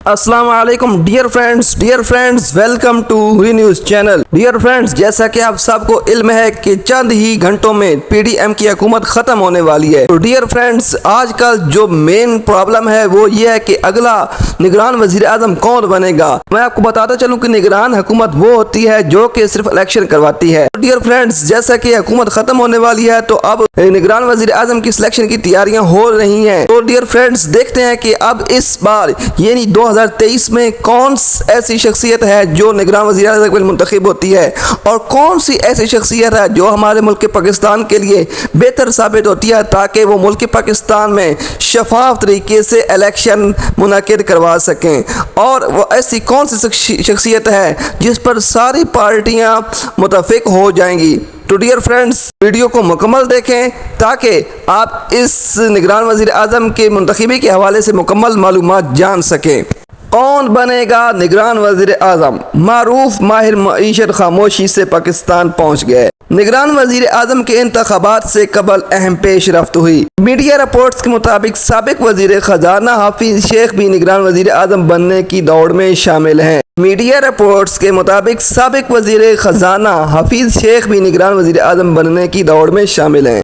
السلام علیکم dear friends welcome to ہوئی نیوز چینل۔ ڈیئر فرینڈز، جیسا کہ آپ سب کو علم ہے کہ چند ہی گھنٹوں میں پی ڈی ایم کی حکومت ختم ہونے والی ہے۔ تو ڈیئر فرینڈز، آج کل جو مین پرابلم ہے وہ یہ ہے کہ اگلا نگران وزیر اعظم کون بنے گا۔ میں آپ کو بتاتا چلوں کہ نگران حکومت وہ ہوتی ہے جو کہ صرف الیکشن کرواتی ہے۔ ڈیئر فرینڈز، جیسا کہ حکومت ختم ہونے والی ہے تو اب نگران وزیر اعظم کی سلیکشن کی تیاریاں ہو رہی ہیں۔ تو ڈیئر فرینڈز، دیکھتے ہیں کہ اب اس بار یعنی 2023 میں کون ایسی شخصیت ہے جو نگران وزیر اعظم کے لیے منتخب ہوتی ہے اور کون سی ایسی شخصیت ہے جو ہمارے ملک پاکستان کے لیے بہتر ثابت ہوتی ہے تاکہ وہ ملک پاکستان میں شفاف طریقے سے الیکشن منعقد کروا سکیں، اور وہ ایسی کون سی شخصیت ہے جس پر ساری پارٹیاں متفق ہو جائیں گی۔ تو ڈیئر فرینڈز، ویڈیو کو مکمل دیکھیں تاکہ آپ اس نگران وزیر اعظم کے منتخبی کے حوالے سے مکمل معلومات جان سکیں۔ کون بنے گا نگران وزیر اعظم؟ معروف ماہر معیشت خاموشی سے پاکستان پہنچ گئے۔ نگران وزیر اعظم کے انتخابات سے قبل اہم پیش رفت ہوئی۔ میڈیا رپورٹس کے مطابق سابق وزیر خزانہ حفیظ شیخ بھی نگران وزیر اعظم بننے کی دوڑ میں شامل ہیں۔ میڈیا رپورٹس کے مطابق سابق وزیر خزانہ حفیظ شیخ بھی نگران وزیر اعظم بننے کی دوڑ میں شامل ہیں۔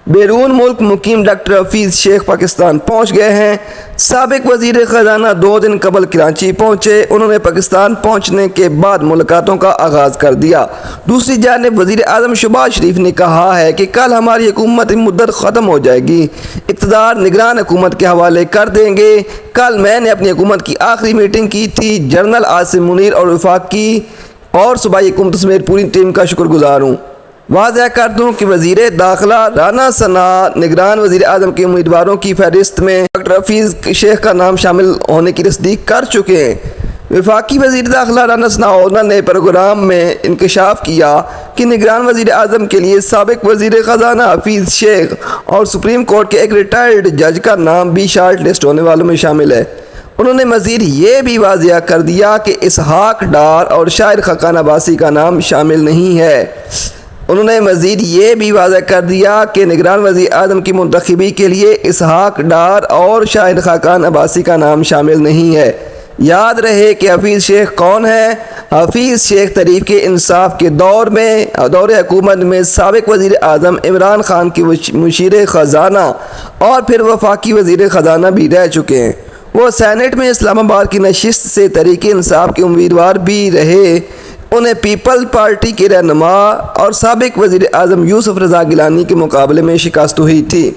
بیرون ملک مقیم ڈاکٹر حفیظ شیخ پاکستان پہنچ گئے ہیں۔ سابق وزیر خزانہ 2 دن قبل کراچی پہنچے۔ انہوں نے پاکستان پہنچنے کے بعد ملاقاتوں کا آغاز کر دیا۔ دوسری جانب وزیر اعظم شہباز شریف نے کہا ہے کہ کل ہماری حکومت مدت ختم ہو جائے گی، اقتدار نگران حکومت کے حوالے کر دیں گے۔ کل میں نے اپنی حکومت کی آخری میٹنگ کی تھی۔ جنرل عاصم منیر اور وفاقی اور صوبائی حکومت سمیت پوری ٹیم کا شکر گزار ہوں۔ واضح کر دوں کہ وزیر داخلہ رانا ثناء نگران وزیر اعظم کے امیدواروں کی فہرست میں ڈاکٹر حفیظ شیخ کا نام شامل ہونے کی تصدیق کر چکے ہیں۔ وفاقی وزیر داخلہ رانا ثناء نے پروگرام میں انکشاف کیا کہ نگران وزیر اعظم کے لیے سابق وزیر خزانہ حفیظ شیخ اور سپریم کورٹ کے ایک ریٹائرڈ جج کا نام بھی شارٹ لسٹ ہونے والوں میں شامل ہے۔ انہوں نے مزید یہ بھی واضح کر دیا کہ اسحاق ڈار اور شاہد خاقان عباسی کا نام شامل نہیں ہے۔ انہوں نے مزید یہ بھی واضح کر دیا کہ نگران وزیر اعظم کی منتخبی کے لیے اسحاق ڈار اور شاہد خاقان عباسی کا نام شامل نہیں ہے۔ یاد رہے کہ حفیظ شیخ کون ہے؟ حفیظ شیخ تحریک انصاف کے دور حکومت میں سابق وزیر اعظم عمران خان کی مشیر خزانہ اور پھر وفاقی وزیر خزانہ بھی رہ چکے ہیں۔ وہ سینٹ میں اسلام آباد کی نشست سے تحریک انصاف کے امیدوار بھی رہے۔ انہیں پیپل پارٹی کے رہنما اور سابق وزیر اعظم یوسف رضا گیلانی کے مقابلے میں شکست ہوئی تھی۔